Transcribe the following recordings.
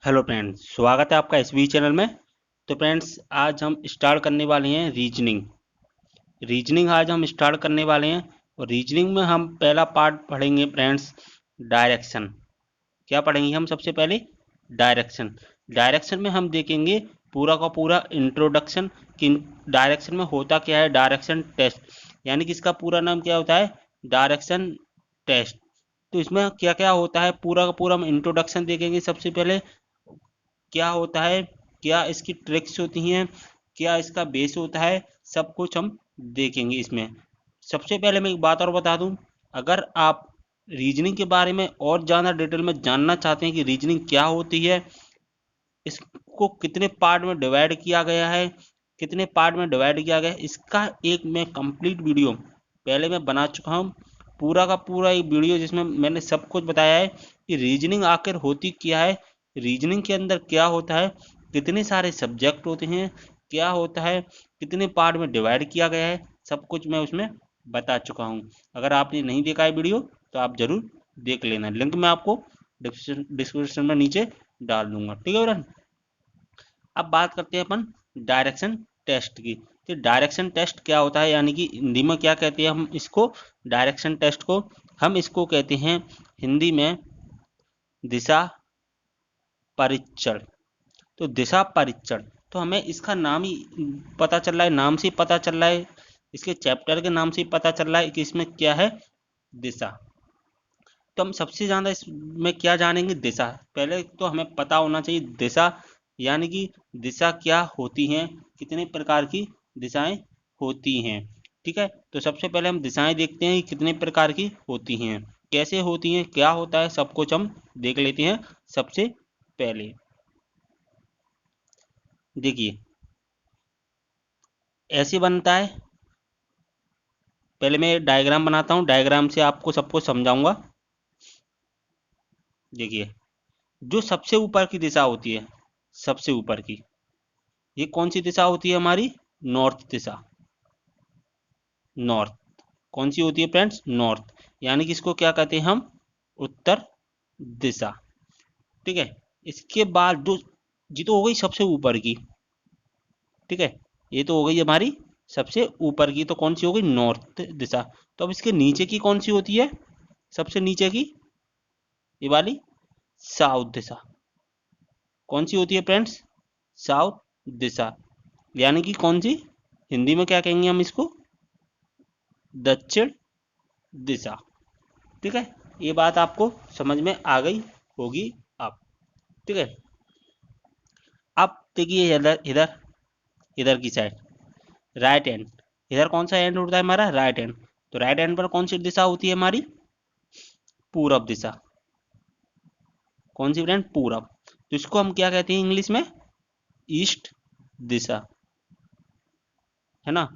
Hello friends, स्वागत है आपका एसबी चैनल में। तो फ्रेंड्स, आज हम स्टार्ट करने वाले हैं रीजनिंग आज हम स्टार्ट करने वाले हैं। और रीजनिंग में हम पहला पार्ट पढ़ेंगे फ्रेंड्स, डायरेक्शन। क्या पढ़ेंगे हम? सबसे पहले डायरेक्शन। डायरेक्शन में हम देखेंगे पूरा का पूरा इंट्रोडक्शन कि डायरेक्शन में होता क्या है। डायरेक्शन टेस्ट, यानी कि इसका पूरा नाम क्या होता है? Direction test. तो इसमें क्या क्या होता है पूरा का पूरा हम इंट्रोडक्शन देखेंगे। सबसे पहले क्या होता है, क्या इसकी ट्रिक्स होती हैं, क्या इसका बेस होता है, सब कुछ हम देखेंगे इसमें। सबसे पहले मैं एक बात और बता दूं, अगर आप रीजनिंग के बारे में और ज़्यादा डिटेल में जानना चाहते हैं कि रीजनिंग क्या होती है, इसको कितने पार्ट में डिवाइड किया गया है, इसका एक मैं कंप्लीट वीडियो पहले मैं बना चुका हूँ। पूरा का पूरा एक वीडियो जिसमें मैंने सब कुछ बताया है कि रीजनिंग आखिर होती क्या है, रीजनिंग के अंदर क्या होता है, कितने सारे सब्जेक्ट होते हैं, क्या होता है, कितने पार्ट में डिवाइड किया गया है, सब कुछ मैं उसमें बता चुका हूँ। अगर आपने नहीं देखा है वीडियो तो आप जरूर देख लेना, लिंक मैं आपको डिस्क्रिप्शन में नीचे डाल दूंगा। ठीक है फ्रेंड, अब बात करते हैं अपन डायरेक्शन टेस्ट की। तो डायरेक्शन टेस्ट क्या होता है, यानी कि हिंदी में क्या कहते हैं हम इसको? डायरेक्शन टेस्ट को हम इसको कहते हैं हिंदी में दिशा परीक्षण। तो दिशा परीक्षण, तो हमें इसका नाम ही पता चल रहा है, नाम से पता चल रहा है, इसके चैप्टर के नाम से पता चल रहा है कि इसमें क्या है, दिशा। तो हम सबसे ज़्यादा इसमें क्या जानेंगे? दिशा। पहले तो हमें पता होना चाहिए दिशा, यानी कि दिशा क्या होती हैं, कितने प्रकार की दिशाएं होती हैं। ठीक है, तो सबसे पहले हम दिशाएं देखते हैं कि कितने प्रकार की होती हैं, कैसे होती हैं, क्या होता है, सब कुछ हम देख लेते हैं। सबसे पहले देखिए, ऐसे बनता है। पहले मैं डायग्राम बनाता हूँ, डायग्राम से आपको सब कुछ समझाऊंगा। देखिए, जो सबसे ऊपर की दिशा होती है, सबसे ऊपर की, ये कौन सी दिशा होती है हमारी? नॉर्थ दिशा। नॉर्थ कौन सी होती है फ्रेंड्स? नॉर्थ, यानी कि इसको क्या कहते हैं हम? उत्तर दिशा। ठीक है, इसके बाद जो, ये तो हो गई सबसे ऊपर की। ठीक है, ये तो हो गई हमारी सबसे ऊपर की, तो कौन सी हो गई? नॉर्थ दिशा। तो अब इसके नीचे की कौन सी होती है? सबसे नीचे की, ये वाली साउथ दिशा। कौन सी होती है फ्रेंड्स? साउथ दिशा, यानी कि कौन सी? हिंदी में क्या कहेंगे हम इसको? दक्षिण दिशा। ठीक है, ये बात आपको समझ में आ गई होगी अब। ठीक है, अब देखिए इधर इधर इधर की साइड, राइट हैंड। इधर कौन सा हैंड होता है हमारा? Right hand. तो राइट हैंड पर कौन सी दिशा होती है हमारी? पूरब दिशा। कौन सी फ्रेंड? पूरब। तो इसको हम क्या कहते हैं इंग्लिश में? ईस्ट दिशा, है ना।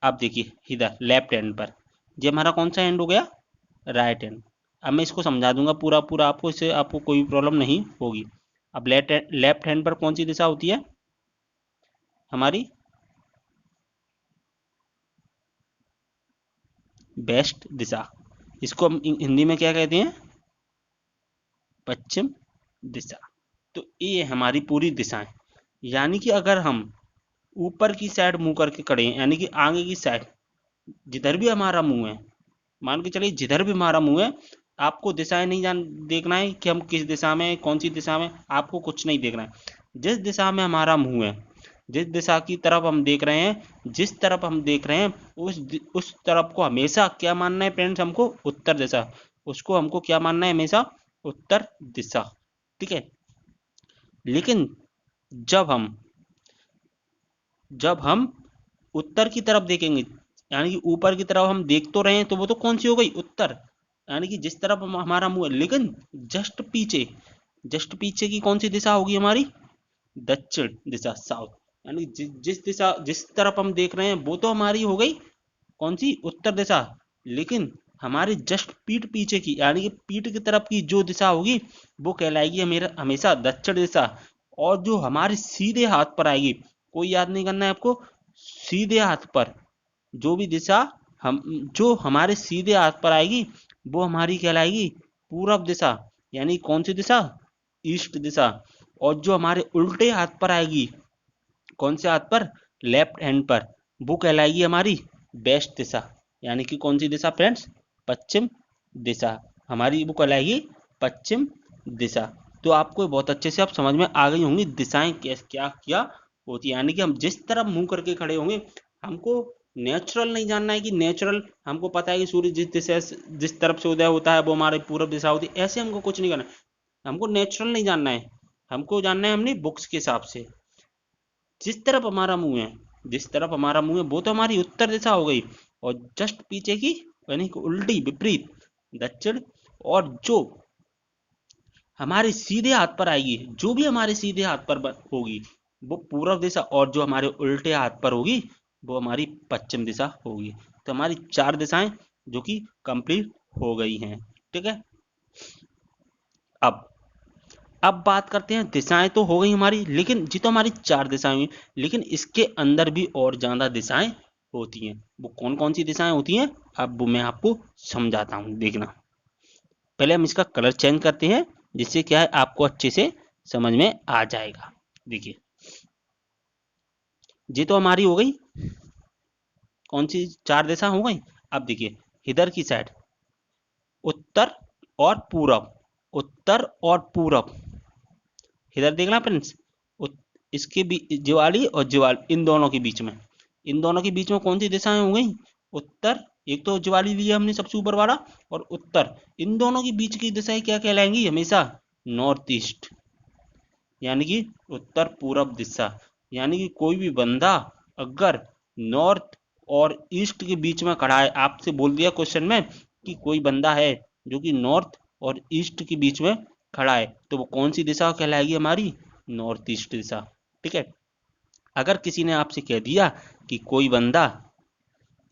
अब देखिए इधर लेफ्ट हैंड पर, ये हमारा कौन सा हैंड हो गया? Right hand. अब मैं इसको समझा दूंगा पूरा पूरा आपको, इससे आपको कोई प्रॉब्लम नहीं होगी। अब लेफ्ट हैंड पर कौन सी दिशा होती है हमारी? वेस्ट दिशा। इसको हम हिंदी में क्या कहते हैं? पश्चिम दिशा। तो ये हमारी पूरी दिशाएं, यानी कि अगर हम ऊपर की साइड मुंह करके खड़े हैं, यानी कि आगे की साइड, जिधर भी हमारा मुंह है, मान के चलिए जिधर भी हमारा मुंह है, आपको दिशाएं नहीं जान देखना है कि हम किस दिशा में, कौन सी दिशा में, आपको कुछ नहीं देखना है। जिस दिशा में हमारा मुंह है, जिस दिशा की तरफ हम देख रहे हैं, जिस तरफ हम देख रहे हैं, उस तरफ को हमेशा क्या मानना है फ्रेंड्स? हमको उत्तर दिशा। उसको हमको क्या मानना है? हमेशा उत्तर दिशा। ठीक है, लेकिन जब हम जब हम उत्तर की तरफ देखेंगे, यानी कि ऊपर की तरफ हम देख तो रहे हैं, तो वो तो कौन सी हो गई? उत्तर। यानी कि जिस तरफ हमारा मुंह है, लेकिन जस्ट पीछे की कौन सी दिशा होगी हमारी? दक्षिण दिशा, साउथ। यानी जिस दिशा, जिस तरफ हम देख रहे हैं, वो तो हमारी हो गई कौन सी? उत्तर दिशा। लेकिन हमारे जस्ट पीठ पीछे की, यानी कि पीठ की तरफ की जो दिशा होगी, वो कहलाएगी हमेशा दक्षिण दिशा। और जो हमारे सीधे हाथ पर आएगी, कोई याद नहीं करना है आपको, सीधे हाथ पर जो भी दिशा, हम जो हमारे सीधे हाथ पर आएगी, वो हमारी कहलाएगी पूरब दिशा। यानी कौन सी दिशा? ईस्ट दिशा, और जो हमारे उल्टे हाथ पर आएगी, कौन से हाथ पर, लेफ्ट हैंड पर, वो कहलाएगी हमारी वेस्ट दिशा। यानी कि कौन सी दिशा फ्रेंड्स, पश्चिम दिशा, हमारी वो कहलाएगी पश्चिम दिशा। तो आपको बहुत अच्छे से अब समझ में आ गई होंगी दिशाएं क्या क्या होती है। यानी कि हम जिस तरफ मुंह करके खड़े होंगे, हमको नेचुरल नहीं जानना है कि नेचुरल, हमको पता है कि सूर्य जिस दिशा जिस तरफ से उदय होता है वो हमारे पूर्व दिशा होती है, ऐसे हमको कुछ नहीं करना है। हमको नेचुरल नहीं जानना है, हमको जानना है हमने बुक्स के हिसाब से। जिस तरफ हमारा मुंह है, जिस तरफ हमारा मुंह है वो तो हमारी उत्तर दिशा हो गई, और जस्ट पीछे की यानी कि उल्टी विपरीत दक्षिण, और जो हमारे सीधे हाथ पर आएगी, जो भी हमारे सीधे हाथ पर होगी वो पूर्व दिशा, और जो हमारे उल्टे हाथ पर होगी वो हमारी पश्चिम दिशा होगी। तो हमारी 4 दिशाएं जो कि कंप्लीट हो गई हैं। ठीक है, अब बात करते हैं, दिशाएं तो हो गई हमारी, लेकिन जी तो हमारी 4 दिशाएं हुई, लेकिन इसके अंदर भी और ज्यादा दिशाएं होती हैं। वो कौन कौन सी दिशाएं होती हैं, अब वो मैं आपको समझाता हूं, देखना। पहले हम इसका कलर चेंज करते हैं, जिससे क्या है आपको अच्छे से समझ में आ जाएगा। देखिए, ये तो हमारी हो गई, कौन सी 4 दिशा हो गई। अब देखिए इधर की साइड, उत्तर और पूरब, उत्तर और पूरब, इधर देखना फ्रेंड्स, इसके बीच ज्वाली और ज्वाल, इन दोनों के बीच में, इन दोनों के बीच में कौन सी दिशाएं हो गई, उत्तर, एक तो ज्वाली लिया हमने सबसे ऊपर वाला, और उत्तर, इन दोनों के बीच की दिशाएं क्या कहलाएंगी हमेशा, नॉर्थ ईस्ट, यानी कि उत्तर पूरब दिशा। यानी कि कोई भी बंदा अगर नॉर्थ और ईस्ट के बीच में खड़ा है, आपसे बोल दिया क्वेश्चन में कि कोई बंदा है जो कि नॉर्थ और ईस्ट के बीच में खड़ा है, तो वो कौन सी दिशा कहलाएगी हमारी, नॉर्थ ईस्ट दिशा। ठीक है, अगर किसी ने आपसे कह दिया कि कोई बंदा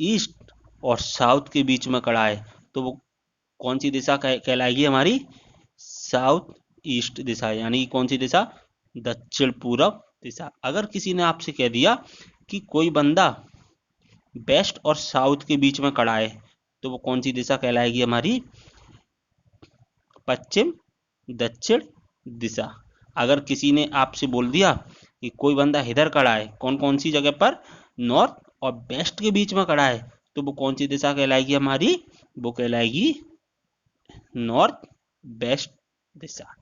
ईस्ट और साउथ के बीच में खड़ा है, तो वो कौन सी दिशा कहलाएगी हमारी, साउथ ईस्ट दिशा, यानी कि कौन सी दिशा, दक्षिण पूरब दिशा। अगर किसी ने आपसे कह दिया कि कोई बंदा वेस्ट और साउथ के बीच में खड़ा है, तो वो कौन सी दिशा कहलाएगी हमारी, पश्चिम दक्षिण दिशा। अगर किसी ने आपसे बोल दिया कि कोई बंदा इधर खड़ा है, कौन कौन सी जगह पर, नॉर्थ और वेस्ट के बीच में खड़ा है, तो वो कौन सी दिशा कहलाएगी हमारी, वो कहलाएगी नॉर्थ वेस्ट दिशा।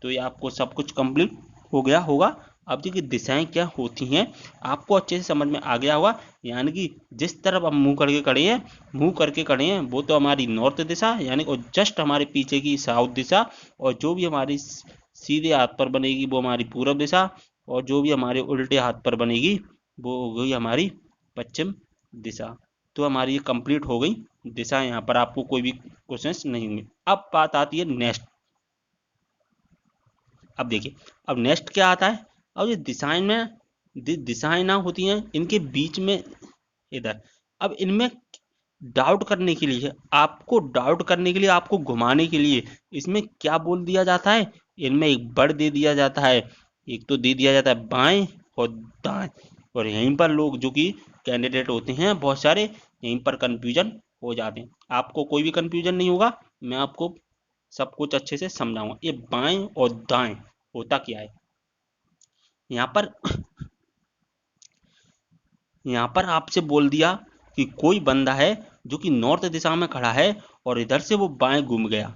तो ये आपको सब कुछ कंप्लीट हो गया होगा। अब देखिए दिशाएं क्या होती हैं आपको अच्छे से समझ में आ गया होगा। यानी कि जिस तरफ हम मुंह करके खड़े हैं, मुंह करके खड़े हैं, वो तो हमारी नॉर्थ दिशा, यानी और जस्ट हमारे पीछे की साउथ दिशा, और जो भी हमारी सीधे हाथ पर बनेगी वो हमारी पूरब दिशा, और जो भी हमारे उल्टे हाथ पर बनेगी वो हो गई हमारी पश्चिम दिशा। तो हमारी ये कंप्लीट हो गई दिशा, यहाँ पर आपको कोई भी क्वेश्चंस नहीं होंगे। अब बात आती है नेक्स्ट। अब देखिए, अब नेक्स्ट क्या आता है, अब ये दिशाएं में दिशाएं ना होती हैं इनके बीच में, इधर, अब इनमें डाउट करने के लिए, आपको डाउट करने के लिए, आपको घुमाने के लिए इसमें क्या बोल दिया जाता है, इनमें एक बड़ दे दिया जाता है, एक तो दे दिया जाता है बाएं और दाएं, और यहीं पर लोग जो कि कैंडिडेट होते हैं बहुत सारे, यहीं पर कंफ्यूजन हो जाते हैं। आपको कोई भी कंफ्यूजन नहीं होगा, मैं आपको सब कुछ अच्छे से समझाऊंगा। ये बाएं और दाएं होता क्या है, यहाँ पर यहाँ पर आपसे बोल दिया कि कोई बंदा है जो कि नॉर्थ दिशा में खड़ा है, और इधर से वो बाएं घूम गया।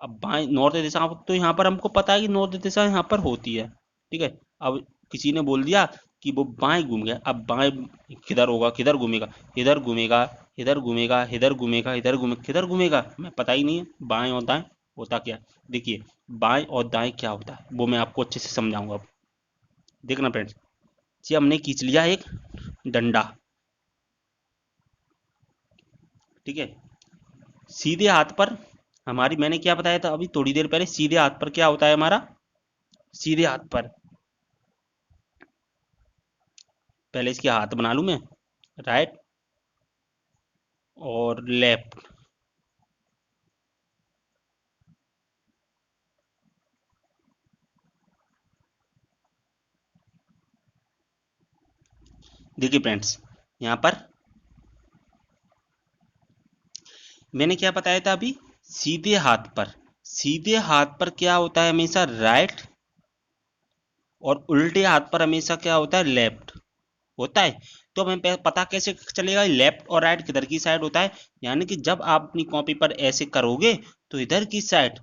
अब बाएं नॉर्थ दिशा, तो यहाँ पर हमको पता है कि नॉर्थ दिशा यहाँ पर होती है। ठीक है, अब किसी ने बोल दिया कि वो बाएं घूम गया, अब बाएं किधर होगा, किधर घूमेगा, इधर घूमेगा, इधर घूमेगा, इधर घूमेगा, इधर घूमेगा, किधर घूमेगा, मैं पता ही नहीं है। बाएं और दाएं होता क्या है, देखिए बाएं और दाएं क्या होता है वो मैं आपको अच्छे से समझाऊंगा। अब देखना फ्रेंड्स, ये हमने खींच लिया एक डंडा, ठीक है, सीधे हाथ पर हमारी, मैंने क्या बताया था अभी थोड़ी देर पहले, सीधे हाथ पर क्या होता है हमारा, सीधे हाथ पर, पहले इसके हाथ बना लूं मैं, राइट और लेफ्ट। देखिए फ्रेंड्स, यहाँ पर मैंने क्या बताया था अभी, सीधे हाथ पर, सीधे हाथ पर क्या होता है हमेशा, राइट और उल्टे हाथ पर हमेशा क्या होता है, लेफ्ट होता है। तो हमें पता कैसे चलेगा लेफ्ट और राइट किधर की साइड होता है, यानी कि जब आप अपनी कॉपी पर ऐसे करोगे तो इधर की साइड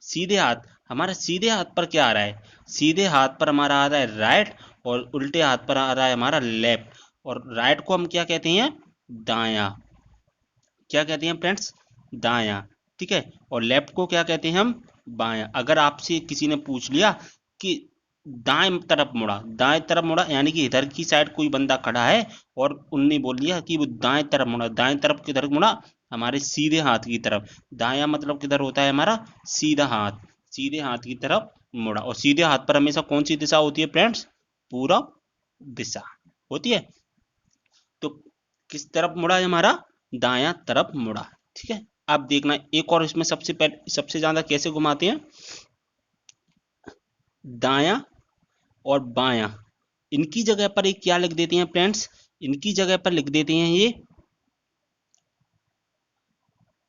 सीधे हाथ, हमारा सीधे हाथ पर क्या आ रहा है, सीधे हाथ पर हमारा आ रहा है राइट, और उल्टे हाथ पर आ रहा है हमारा लेफ्ट। और राइट को हम क्या कहते हैं, दायां। क्या कहते हैं फ्रेंड्स, दायां। ठीक है, और लेफ्ट को क्या कहते हैं हम, बायां। अगर आपसे किसी ने पूछ लिया कि दाएं तरफ मुड़ा, दाएं तरफ मुड़ा, यानी कि इधर की साइड कोई बंदा खड़ा है और उनने बोल दिया कि वो दाएं तरफ मुड़ा, दाएं तरफ किधर मुड़ा, हमारे सीधे हाथ की तरफ। दायां मतलब किधर होता है हमारा, सीधा हाथ, सीधे हाथ की तरफ मुड़ा। और सीधे हाथ पर हमेशा कौन सी दिशा होती है फ्रेंड्स, पूरब दिशा होती है। तो किस तरफ मुड़ा है हमारा, दायां तरफ मुड़ा। ठीक है, अब देखना एक और इसमें सबसे पहले सबसे ज्यादा कैसे घुमाते हैं, दायां और बायां, इनकी जगह पर एक क्या लिख देते हैं फ्रेंड्स, इनकी जगह पर लिख देते हैं ये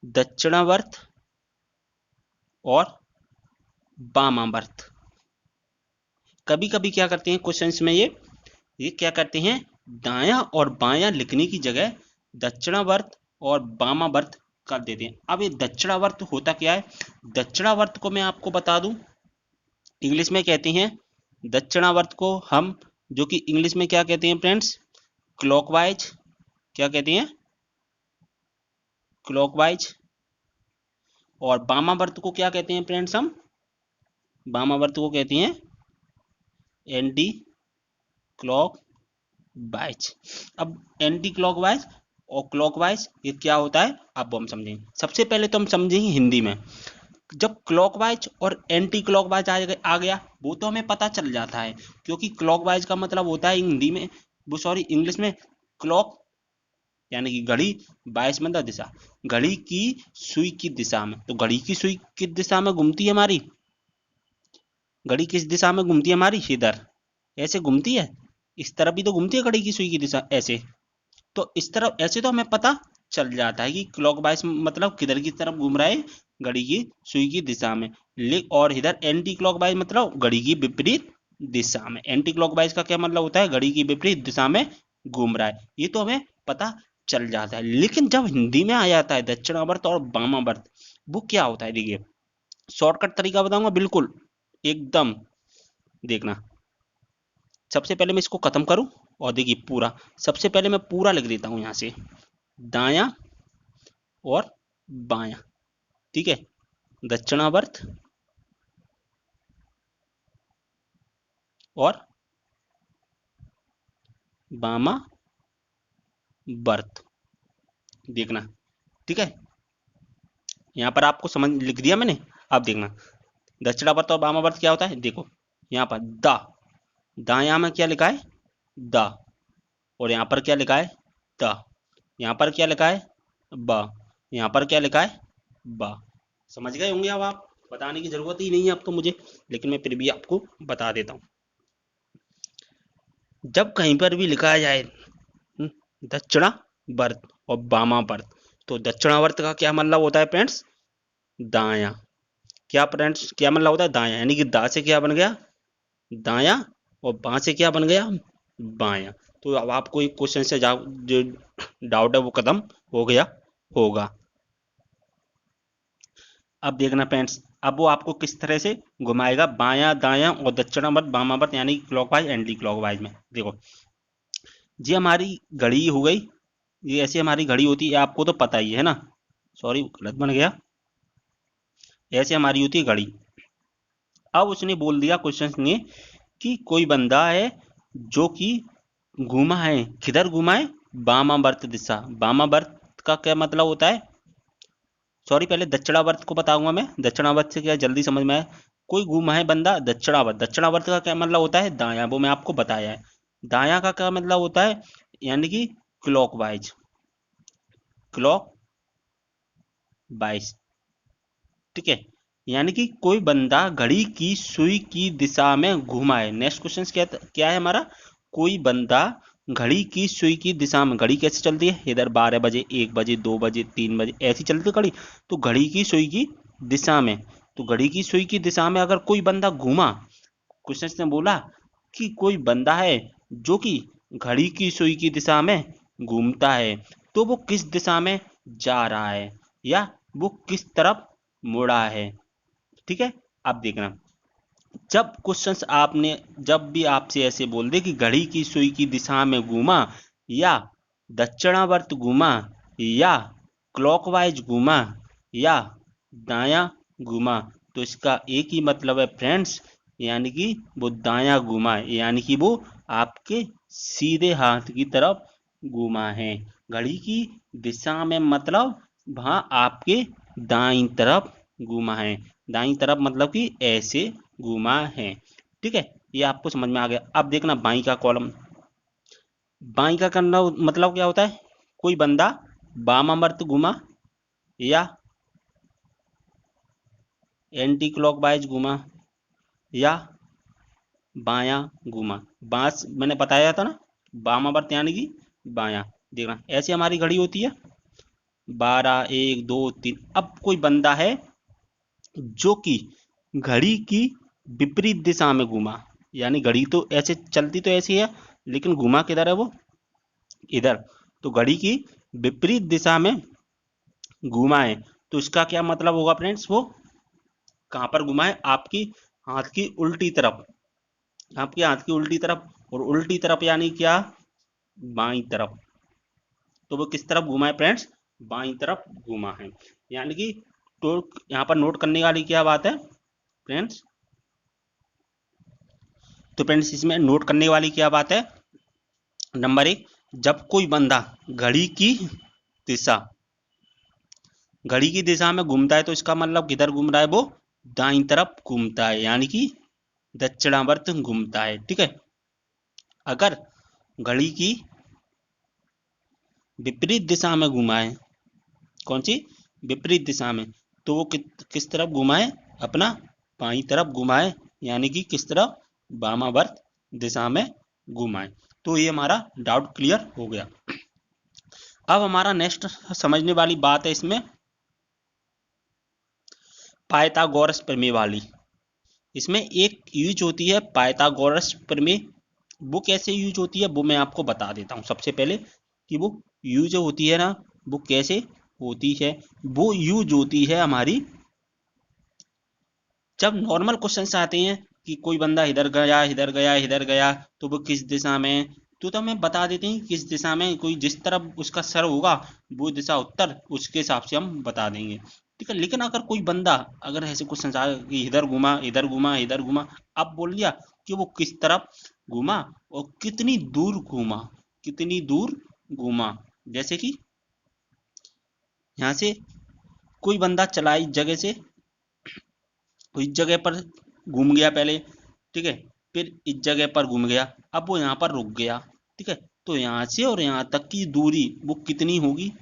दक्षिणावर्त और वामावर्त। कभी कभी क्या करते हैं क्वेश्चंस में ये क्या करते हैं, दायां और बायां लिखने की जगह दक्षिणावर्त और वामावर्त कर देते हैं। अब ये दक्षिणावर्त होता क्या है, दक्षिणावर्त को मैं आपको बता दूं, इंग्लिश में कहते हैं दक्षिणावर्त को हम, जो कि इंग्लिश में क्या कहते हैं फ्रेंड्स, क्लॉकवाइज। क्या कहते हैं, क्लॉकवाइज। और वामावर्त को क्या कहते हैं फ्रेंड्स हम, वामावर्त को कहते हैं एंटी क्लॉक वाइज। अब एंटी क्लॉकवाइज और क्लॉकवाइज ये क्या होता है, अब हम समझेंगे। सबसे पहले तो हम समझेंगे हिंदी में, जब क्लॉकवाइज और एंटी क्लॉकवाइज आ गया वो तो हमें पता चल जाता है, क्योंकि क्लॉकवाइज का मतलब होता है हिंदी में, वो सॉरी इंग्लिश में, क्लॉक यानी कि घड़ी, वाइज मतलब दिशा, घड़ी की सुई की दिशा में। तो घड़ी की सुई किस दिशा में घूमती है हमारी, घड़ी किस दिशा में घूमती है हमारी, इधर ऐसे घूमती है, इस तरफ भी तो घूमती है घड़ी की सुई की दिशा ऐसे। तो इस तरफ ऐसे तो हमें पता चल जाता है कि क्लॉकवाइज मतलब किधर की तरफ घूम रहा है, घड़ी की सुई की दिशा में। और इधर एंटी क्लॉकवाइज मतलब घड़ी की विपरीत दिशा में। एंटी क्लॉकवाइज का क्या मतलब होता है, घड़ी की विपरीत दिशा में घूम रहा है, ये तो हमें पता चल जाता है। लेकिन जब हिंदी में आ जाता है दक्षिणावर्त और वामावर्त, वो क्या होता है, देखिए शॉर्टकट तरीका बताऊंगा बिल्कुल एकदम, देखना। सबसे पहले मैं इसको खत्म करूं और देखिए पूरा, सबसे पहले मैं पूरा लिख देता हूं यहां से, दायां और बायां। ठीक है, दक्षिणावर्त और वामावर्त, देखना। ठीक है, यहां पर आपको समझ लिख दिया मैंने। अब देखना दक्षिणावर्त और वामावर्त क्या होता है, देखो यहां पर दा, दायां में क्या लिखा है, दा, और यहां पर क्या लिखा है, दा, यहां पर क्या लिखा है, बा, यहां पर क्या लिखा है, बा। समझ गए होंगे अब आप, बताने की जरूरत ही नहीं है अब तो मुझे, लेकिन मैं फिर भी आपको बता देता हूं। जब कहीं पर भी लिखा जाए दक्षिणावर्त और वामावर्त, तो दक्षिणावर्त का क्या मतलब होता है फ्रेंड्स, दायां। क्या फ्रेंड्स क्या मतलब होता है, दायां, यानी कि दा से क्या बन गया, दायां, और बा से क्या बन गया, बायां। तो अब आपको एक क्वेश्चन से जो डाउट है वो खत्म हो गया होगा। अब देखना फ्रेंड्स, अब वो आपको किस तरह से घुमाएगा, बायां दायां और दक्षिणावर्त वामावर्त, यानी क्लॉकवाइज एंटी क्लॉकवाइज में। देखो जी हमारी घड़ी हो गई, ये ऐसी हमारी घड़ी होती है, आपको तो पता ही है ना, सॉरी गलत बन गया, ऐसे हमारी होती है घड़ी। अब उसने बोल दिया क्वेश्चन ने कि कोई बंदा है जो कि घूमा है, किधर घूमा है, वामावर्त दिशा। वामावर्त का क्या मतलब होता है, सॉरी पहले दक्षिणावर्त को बताऊंगा मैं, दक्षिणावर्त से क्या जल्दी समझ में आए। कोई घूमा है बंदा दक्षिणावर्त, दक्षिणावर्त का क्या मतलब होता है, दायां, वो मैं आपको बताया है। दायां का क्या मतलब होता है, यानी कि क्लॉकवाइज, क्लॉक वाइज। ठीक है, यानी कि कोई बंदा घड़ी की सुई की दिशा में घुमा है। नेक्स्ट क्वेश्चन क्या है हमारा, कोई बंदा घड़ी की सुई की दिशा में, घड़ी कैसे चलती है, इधर 12 बजे 1 बजे 2 बजे 3 बजे ऐसी चलती है घड़ी, तो घड़ी की सुई की दिशा में, तो घड़ी की सुई की दिशा में अगर कोई बंदा घूमा, क्वेश्चन ने बोला कि कोई बंदा है जो कि घड़ी की सुई की दिशा में घूमता है, तो वो किस दिशा में जा रहा है या वो किस तरफ मुड़ा है। ठीक है, अब देखना, जब क्वेश्चंस आपने जब भी आपसे ऐसे बोल दे कि घड़ी की सुई की दिशा में घूमा या दक्षिणावर्त घूमा या क्लॉकवाइज घूमा या दायां घूमा, तो इसका एक ही मतलब है फ्रेंड्स, यानी कि वो दायां घूमा है, यानी कि वो आपके सीधे हाथ की तरफ घूमा है। घड़ी की दिशा में मतलब वहां आपके दाईं तरफ घूमा है। दाईं तरफ मतलब कि ऐसे घुमा है। ठीक है, ये आपको समझ में आ गया। अब देखना बाई का कॉलम, बाई का करना मतलब क्या होता है, कोई बंदा वामावर्त घुमा या एंटी क्लॉकवाइज घुमा या बायां घुमा। बांस मैंने बताया था ना, वामावर्त यानी कि बायां। देखना ऐसे हमारी घड़ी होती है 12 1 2 3। अब कोई बंदा है जो कि घड़ी की विपरीत दिशा में घूमा, यानी घड़ी तो ऐसे चलती तो ऐसी है लेकिन घुमा किधर है वो, इधर। तो घड़ी की विपरीत दिशा में घुमा है, तो इसका क्या मतलब होगा फ्रेंड्स, वो कहां पर घुमा है, आपकी हाथ की उल्टी तरफ, आपके हाथ की उल्टी तरफ। और उल्टी तरफ यानी क्या, बाई तरफ। तो वो किस तरफ घुमा है फ्रेंड्स, बाई तरफ घुमा है। यानी कि तो यहाँ पर नोट करने वाली क्या बात है फ्रेंड्स, तो फ्रेंड्स इसमें नोट करने वाली क्या बात है, नंबर एक, जब कोई बंदा घड़ी की दिशा घड़ी की दिशा में घूमता है तो इसका मतलब किधर घूम रहा है, वो दाईं तरफ घूमता है, यानी कि दक्षिणावर्त घूमता है। ठीक है, अगर घड़ी की विपरीत दिशा में घुमा है, कौन सी विपरीत दिशा में, तो वो किस तरफ घुमा है, अपना बाईं तरफ घुमा है, यानी कि किस तरफ, वामावर्त दिशा में घुमा है। तो ये हमारा डाउट क्लियर हो गया। अब हमारा नेक्स्ट समझने वाली बात है इसमें पाइथागोरस प्रमेय वाली। इसमें एक यूज होती है पाइथागोरस प्रमेय। वो कैसे यूज होती है वो मैं आपको बता देता हूँ सबसे पहले, कि वो यूज होती है ना, वो कैसे होती है। वो यूज होती है हमारी जब नॉर्मल क्वेश्चंस आते हैं कि कोई बंदा इधर गया इधर गया इधर गया, तो वो किस दिशा में, तो हमें बता देते हैं किस दिशा में, कोई जिस तरफ उसका सर होगा वो दिशा उत्तर, उसके हिसाब से हम बता देंगे। ठीक है, लेकिन अगर कोई बंदा, अगर ऐसे क्वेश्चन आए कि इधर घुमा इधर घुमा इधर घुमा, अब बोल दिया कि वो किस तरफ घुमा और कितनी दूर घुमा, कितनी दूर घुमा। जैसे कि यहाँ से कोई बंदा चला इस जगह से, तो इस जगह पर घूम गया पहले, ठीक है, फिर इस जगह पर घूम गया, अब वो यहाँ पर रुक गया। ठीक है, तो यहाँ से और यहाँ तक की दूरी वो कितनी होगी,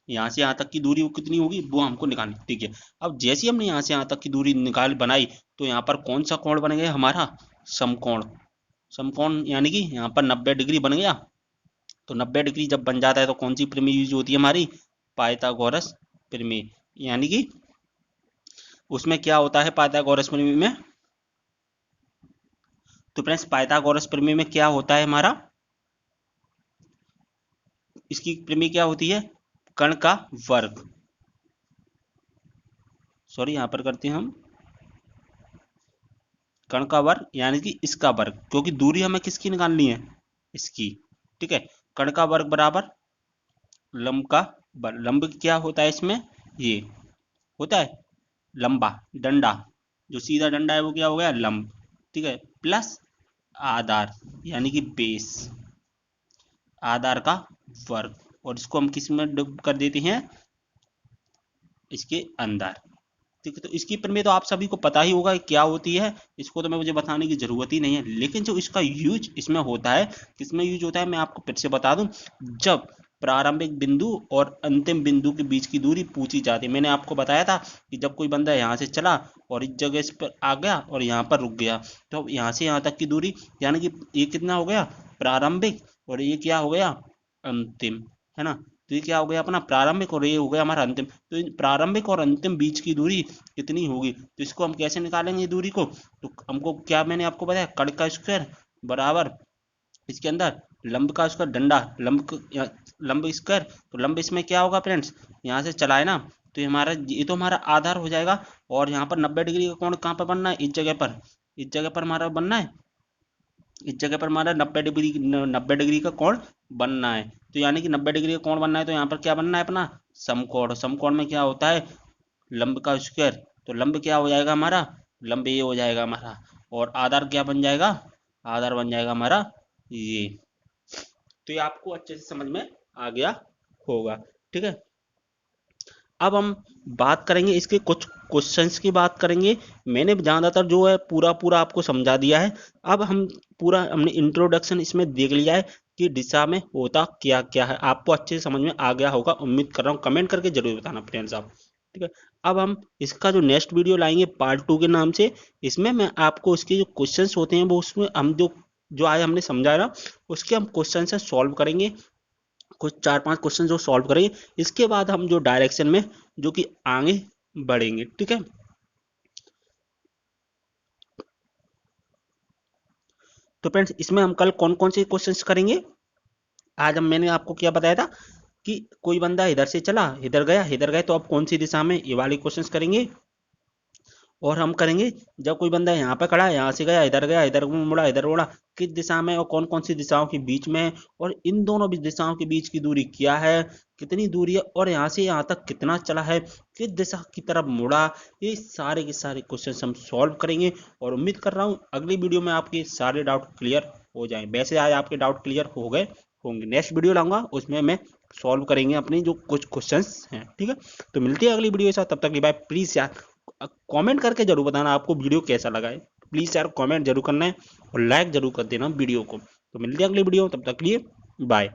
यहाँ से यहाँ तक की दूरी वो कितनी होगी वो हमको निकालनी। ठीक है, अब जैसे हमने यहाँ से यहाँ तक की दूरी निकाल बनाई, तो यहाँ पर कौन सा कोण बन गया हमारा, समकोण। समकोण यानी कि यहाँ पर 90 डिग्री बन गया। तो 90 डिग्री जब बन जाता है तो कौन सी प्रमेय यूज होती है हमारी, पाइथागोरस प्रमेय। यानी कि उसमें क्या होता है पाइथागोरस प्रमेय में, तो फ्रेंड्स पाइथागोरस प्रमेय में क्या होता है हमारा, इसकी प्रमेय क्या होती है, कण का वर्ग, सॉरी यहां पर करते हैं हम कण का वर्ग, यानी कि इसका वर्ग, क्योंकि दूरी हमें किसकी निकालनी है, इसकी। ठीक है, कण का वर्ग बराबर लंब का वर्ग। लंब क्या होता है इसमें, ये होता है लंबा डंडा, जो सीधा डंडा है वो क्या हो गया, लंब। ठीक है, प्लस आधार यानी कि बेस, आधार का वर्ग, और इसको हम किस में डिवाइड कर देते हैं, इसके अंदर। ठीक है, तो इसकी प्रमेय तो आप सभी को पता ही होगा क्या होती है, इसको तो मैं मुझे बताने की जरूरत ही नहीं है। लेकिन जो इसका यूज इसमें होता है, किसमें यूज होता है मैं आपको फिर से बता दूं, जब प्रारंभिक बिंदु और अंतिम बिंदु के बीच की दूरी पूछी जाती है। मैंने आपको बताया था कि जब कोई बंदा यहाँ से चला और इस जगह पर आ गया और यहाँ पर रुक गया, तो यहाँ से यहाँ तक की दूरी, यानी कि ये कितना हो गया प्रारंभिक और ये क्या हो गया अंतिम, है ना। तो ये क्या हो गया अपना प्रारंभिक और ये हो गया हमारा अंतिम। तो प्रारंभिक और अंतिम बीच की दूरी कितनी होगी, तो इसको हम कैसे निकालेंगे दूरी को, तो हमको क्या मैंने आपको बताया कण का स्क्वायर बराबर इसके अंदर लंब का उसका डंडा, लंब स्क्वायर, तो लंब इसमें क्या होगा फ्रेंड्स, यहाँ से चला है ना, तो ये तो हमारा आधार हो जाएगा। और यहाँ पर 90 डिग्री का कोण कहाँ पर बनना है, इस जगह पर हमारा बनना है, इस जगह पर हमारा 90 डिग्री का कोण बनना है। तो यानी कि 90 डिग्री का कोण बनना है, तो यहाँ पर क्या बनना है अपना, समकोण। समकोण में क्या होता है, लंब का स्क्वायर, तो लंब क्या हो जाएगा हमारा, लंब ये हो जाएगा हमारा, और आधार क्या बन जाएगा, आधार बन जाएगा हमारा ये। तो ये आपको अच्छे से समझ में आ गया होगा, ठीक है। अब हम बात करेंगे इसके कुछ क्वेश्चंस की बात करेंगे। मैंने ज़्यादातर जो है पूरा पूरा आपको समझा दिया है। अब हम पूरा हमने इंट्रोडक्शन इसमें देख लिया है कि दिशा में होता क्या क्या है, आपको अच्छे से समझ में आ गया होगा, उम्मीद कर रहा हूँ। कमेंट करके जरूर बताना फ्रेंड्स आप, ठीक है। अब हम इसका जो नेक्स्ट वीडियो लाएंगे पार्ट 2 के नाम से, इसमें मैं आपको इसके जो क्वेश्चंस होते हैं वो उसमें हम जो जो आज हमने समझाया ना, उसके हम क्वेश्चन से सॉल्व करेंगे। कुछ 4-5 क्वेश्चन जो सॉल्व करेंगे, इसके बाद हम जो डायरेक्शन में जो कि आगे बढ़ेंगे, ठीक है। तो फ्रेंड्स इसमें हम कल कौन कौन से क्वेश्चंस करेंगे, आज हम मैंने आपको क्या बताया था कि कोई बंदा इधर से चला, इधर गए तो अब कौन सी दिशा में, ये वाले क्वेश्चंस करेंगे। और हम करेंगे जब कोई बंदा यहाँ पे खड़ा है, यहाँ से गया इधर मुड़ा, इधर मुड़ा, किस दिशा में और कौन कौन सी दिशाओं के बीच में है, और इन दोनों दिशाओं के बीच की दूरी क्या है, कितनी दूरी है, और यहाँ से यहाँ तक कितना चला है, किस दिशा की तरफ मुड़ा, ये सारे के सारे क्वेश्चन हम सॉल्व करेंगे। और उम्मीद कर रहा हूँ अगली वीडियो में आपके सारे डाउट क्लियर हो जाए। वैसे आज आपके डाउट क्लियर हो गए होंगे, नेक्स्ट वीडियो लाऊंगा उसमें मैं सॉल्व करेंगे अपने जो कुछ क्वेश्चंस हैं, ठीक है। तो मिलती है अगली वीडियो के साथ, तब तक के बाय। प्लीज यार कमेंट करके जरूर बताना आपको वीडियो कैसा लगा है, प्लीज यार कमेंट जरूर करना है, और लाइक जरूर कर देना वीडियो को। तो मिलते हैं अगली वीडियो, तब तक के लिए बाय।